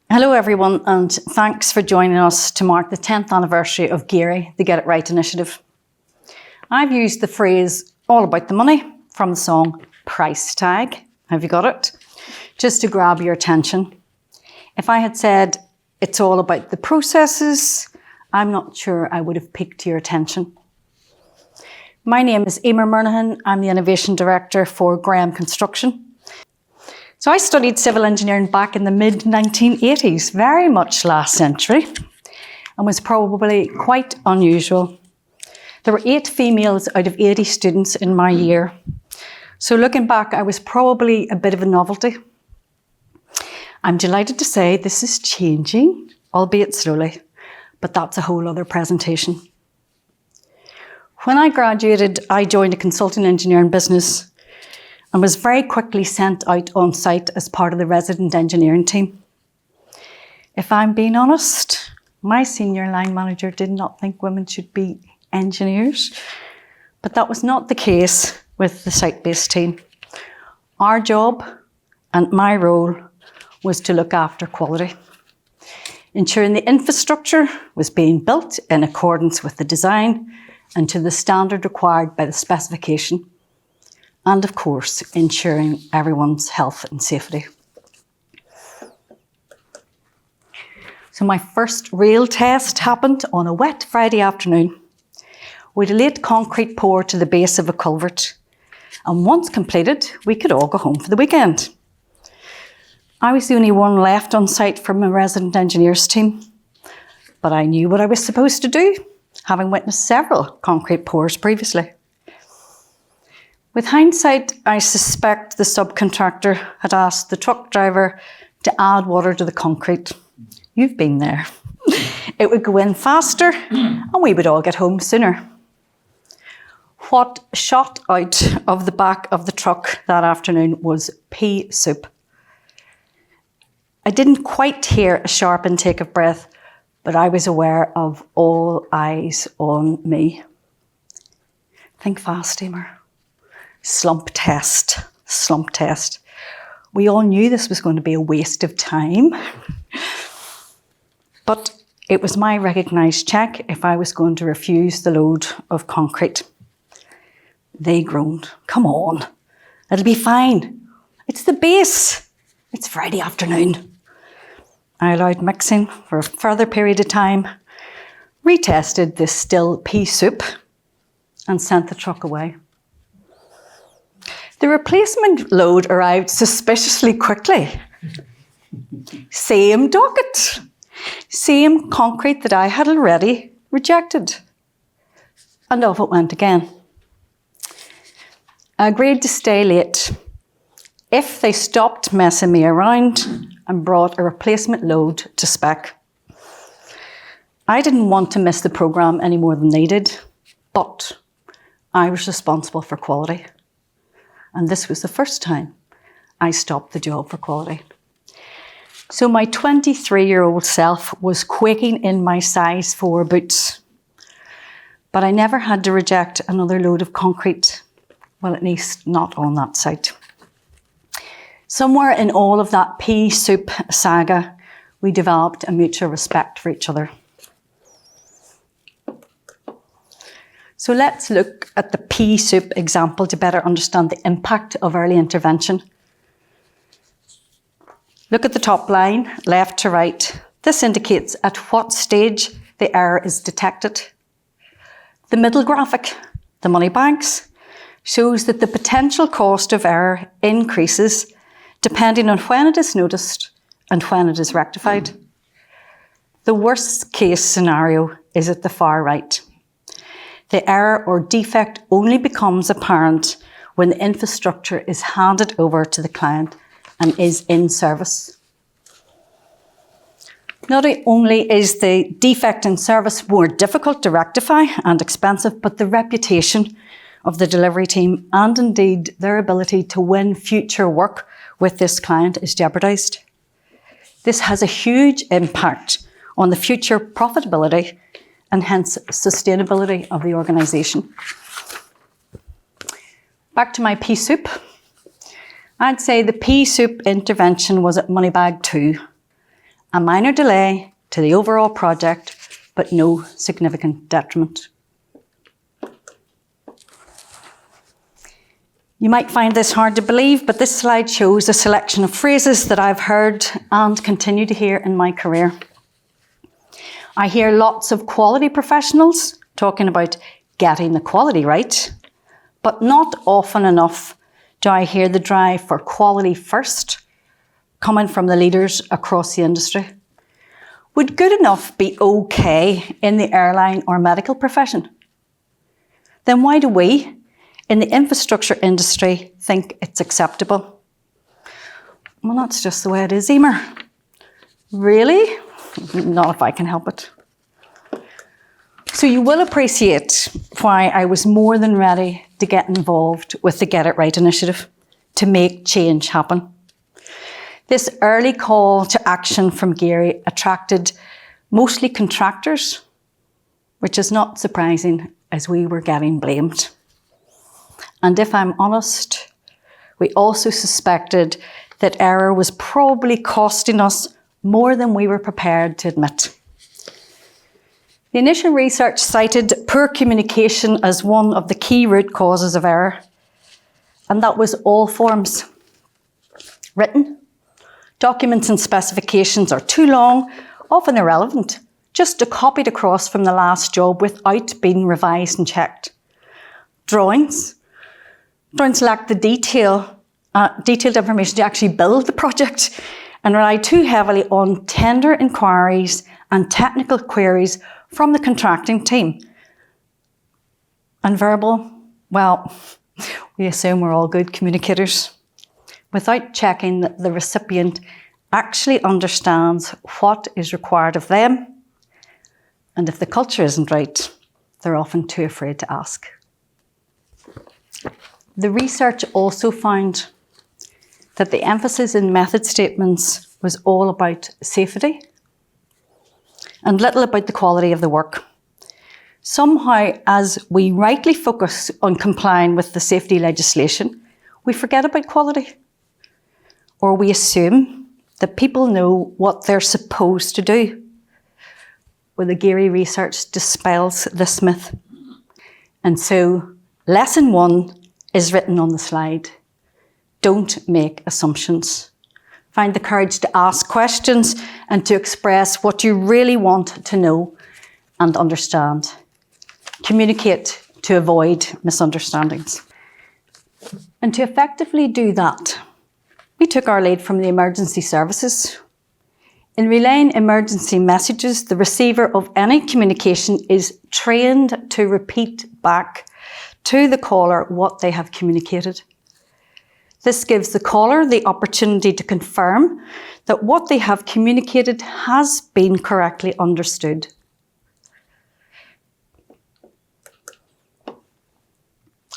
Hello everyone, and thanks for joining us to mark the 10th anniversary of Geary, the Get It Right initiative. I've used the phrase all about the money from the song Price Tag, have you got it? Just to grab your attention. If I had said it's all about the processes, I'm not sure I would have piqued your attention. My name is Emer Murnaghan. I'm the Innovation Director for Graham Construction. So I studied civil engineering back in the mid-1980s, very much last century, and was probably quite unusual. There were 8 females out of 80 students in my year. So looking back, I was probably a bit of a novelty. I'm delighted to say this is changing, albeit slowly, but that's a whole other presentation. When I graduated, I joined a consulting engineering business and was very quickly sent out on site as part of the resident engineering team. If I'm being honest, my senior line manager did not think women should be engineers, but that was not the case with the site-based team. Our job and my role was to look after quality, ensuring the infrastructure was being built in accordance with the design and to the standard required by the specification, and of course, ensuring everyone's health and safety. So my first real test happened on a wet Friday afternoon. We had a late concrete pour to the base of a culvert, and once completed, we could all go home for the weekend. I was the only one left on site from a resident engineers team, but I knew what I was supposed to do, having witnessed several concrete pours previously. With hindsight, I suspect the subcontractor had asked the truck driver to add water to the concrete. You've been there. It would go in faster and we would all get home sooner. What shot out of the back of the truck that afternoon was pea soup. I didn't quite hear a sharp intake of breath, but I was aware of all eyes on me. Think fast, Emer. Slump test. We all knew this was going to be a waste of time, but it was my recognised check if I was going to refuse the load of concrete. They groaned, come on, it'll be fine. It's the base. It's Friday afternoon. I allowed mixing for a further period of time, retested the still pea soup and sent the truck away. The replacement load arrived suspiciously quickly. Same docket, same concrete that I had already rejected. And off it went again. I agreed to stay late if they stopped messing me around and brought a replacement load to spec. I didn't want to miss the programme any more than they did, but I was responsible for quality. And this was the first time I stopped the job for quality. So my 23-year-old self was quaking in my size 4 boots. But I never had to reject another load of concrete. Well, at least not on that site. Somewhere in all of that pea soup saga, we developed a mutual respect for each other. So let's look at the pea soup example to better understand the impact of early intervention. Look at the top line, left to right. This indicates at what stage the error is detected. The middle graphic, the money bags, shows that the potential cost of error increases depending on when it is noticed and when it is rectified. The worst case scenario is at the far right. The error or defect only becomes apparent when the infrastructure is handed over to the client and is in service. Not only is the defect in service more difficult to rectify and expensive, but the reputation of the delivery team and indeed their ability to win future work with this client is jeopardised. This has a huge impact on the future profitability and hence sustainability of the organisation. Back to my pea soup. I'd say the pea soup intervention was at Moneybag 2, a minor delay to the overall project, but no significant detriment. You might find this hard to believe, but this slide shows a selection of phrases that I've heard and continue to hear in my career. I hear lots of quality professionals talking about getting the quality right, but not often enough do I hear the drive for quality first coming from the leaders across the industry. Would good enough be okay in the airline or medical profession? Then why do we, in the infrastructure industry, think it's acceptable? Well, that's just the way it is, Emer. Really? Not if I can help it. So you will appreciate why I was more than ready to get involved with the Get It Right initiative to make change happen. This early call to action from Gary attracted mostly contractors, which is not surprising as we were getting blamed. And if I'm honest, we also suspected that error was probably costing us more than we were prepared to admit. The initial research cited poor communication as one of the key root causes of error, and that was all forms. Written, documents and specifications are too long, often irrelevant, just copied across from the last job without being revised and checked. Drawings lack the detailed information to actually build the project and rely too heavily on tender inquiries and technical queries from the contracting team. And verbal, well, we assume we're all good communicators without checking that the recipient actually understands what is required of them. And if the culture isn't right, they're often too afraid to ask. The research also found that the emphasis in method statements was all about safety and little about the quality of the work. Somehow, as we rightly focus on complying with the safety legislation, we forget about quality. Or we assume that people know what they're supposed to do. Well, the Gary research dispels this myth. And so, lesson 1 is written on the slide. Don't make assumptions. Find the courage to ask questions and to express what you really want to know and understand. Communicate to avoid misunderstandings. And to effectively do that, we took our lead from the emergency services. In relaying emergency messages, the receiver of any communication is trained to repeat back to the caller what they have communicated. This gives the caller the opportunity to confirm that what they have communicated has been correctly understood.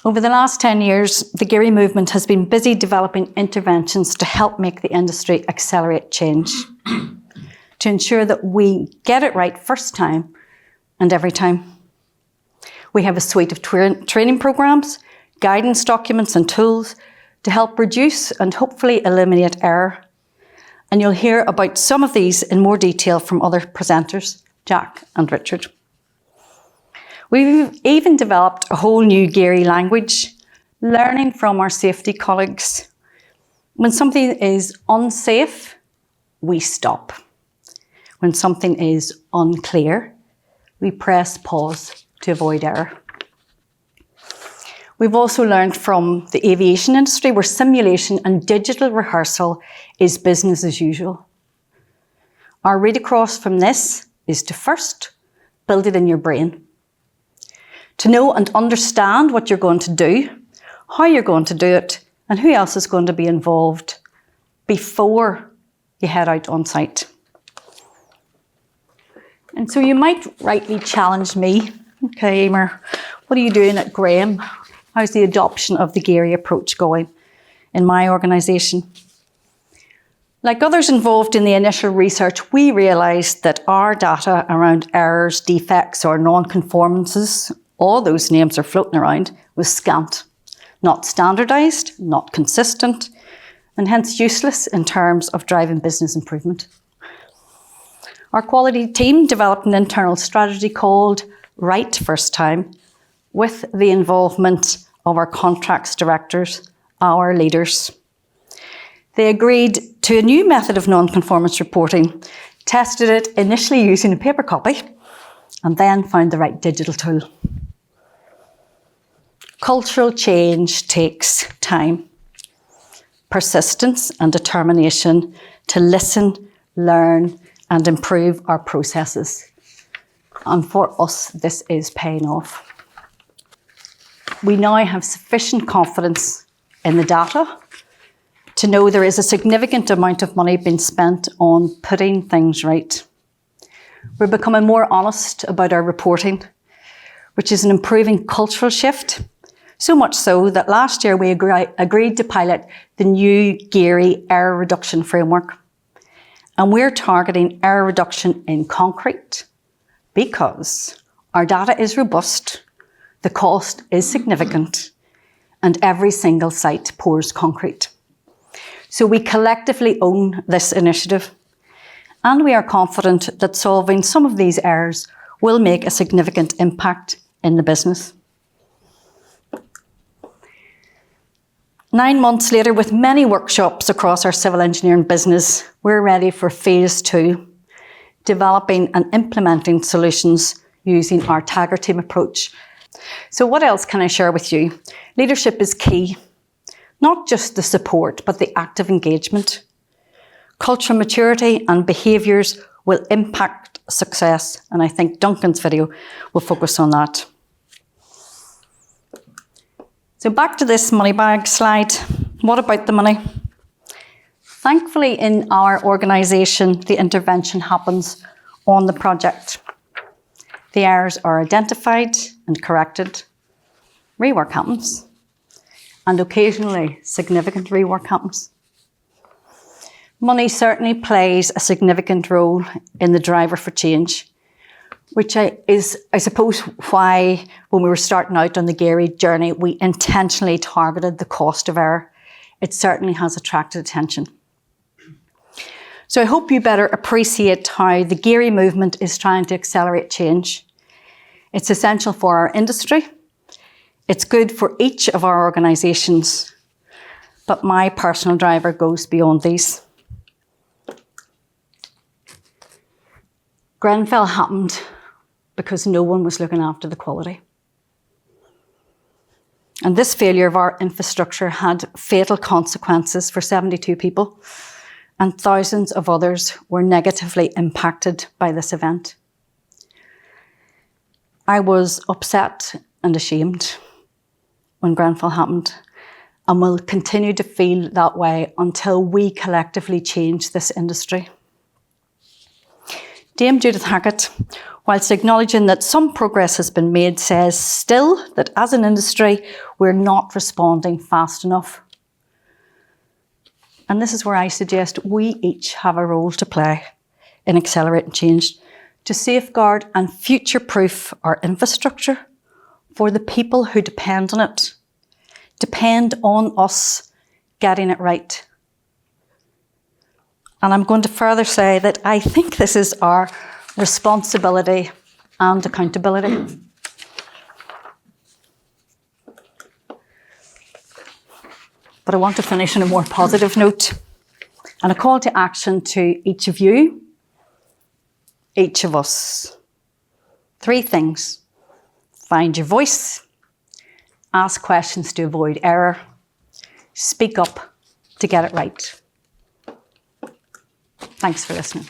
Over the last 10 years, the Gary movement has been busy developing interventions to help make the industry accelerate change, to ensure that we get it right first time and every time. We have a suite of training programs, guidance documents and tools to help reduce and hopefully eliminate error. And you'll hear about some of these in more detail from other presenters, Jack and Richard. We've even developed a whole new Gary language, learning from our safety colleagues. When something is unsafe, we stop. When something is unclear, we press pause to avoid error. We've also learned from the aviation industry where simulation and digital rehearsal is business as usual. Our read across from this is to first build it in your brain. To know and understand what you're going to do, how you're going to do it, and who else is going to be involved before you head out on site. And so you might rightly challenge me, okay, Emer, what are you doing at Graham? How's the adoption of the Gary approach going in my organisation? Like others involved in the initial research, we realised that our data around errors, defects or non-conformances, all those names are floating around, was scant, not standardised, not consistent, and hence useless in terms of driving business improvement. Our quality team developed an internal strategy called Right First Time with the involvement of our contracts directors, our leaders. They agreed to a new method of non-conformance reporting, tested it initially using a paper copy, and then found the right digital tool. Cultural change takes time, persistence and determination to listen, learn and improve our processes. And for us, this is paying off. We now have sufficient confidence in the data to know there is a significant amount of money being spent on putting things right. We're becoming more honest about our reporting, which is an improving cultural shift. So much so that last year we agreed to pilot the new Geary error reduction framework. And we're targeting error reduction in concrete because our data is robust, the cost is significant, and every single site pours concrete. So we collectively own this initiative, and we are confident that solving some of these errors will make a significant impact in the business. 9 months later, with many workshops across our civil engineering business, we're ready for phase 2, developing and implementing solutions using our Tiger Team approach. So what else can I share with you? Leadership is key, not just the support, but the active engagement. Cultural maturity and behaviours will impact success, and I think Duncan's video will focus on that. So back to this money bag slide. What about the money? Thankfully, in our organisation, the intervention happens on the project. The errors are identified and corrected. Rework happens. And occasionally, significant rework happens. Money certainly plays a significant role in the driver for change, which is, I suppose, why when we were starting out on the Geary journey, we intentionally targeted the cost of error. It certainly has attracted attention. So I hope you better appreciate how the Geary movement is trying to accelerate change. It's essential for our industry. It's good for each of our organisations. But my personal driver goes beyond these. Grenfell happened because no one was looking after the quality. And this failure of our infrastructure had fatal consequences for 72 people, and thousands of others were negatively impacted by this event. I was upset and ashamed when Grenfell happened, and will continue to feel that way until we collectively change this industry. Dame Judith Hackett, whilst acknowledging that some progress has been made, says still that as an industry, we're not responding fast enough. And this is where I suggest we each have a role to play in accelerating change to safeguard and future-proof our infrastructure for the people who depend on it, depend on us getting it right. And I'm going to further say that I think this is our responsibility and accountability. But I want to finish on a more positive note and a call to action to each of you, each of us. 3 things. Find your voice, ask questions to avoid error, speak up to get it right. Thanks for listening.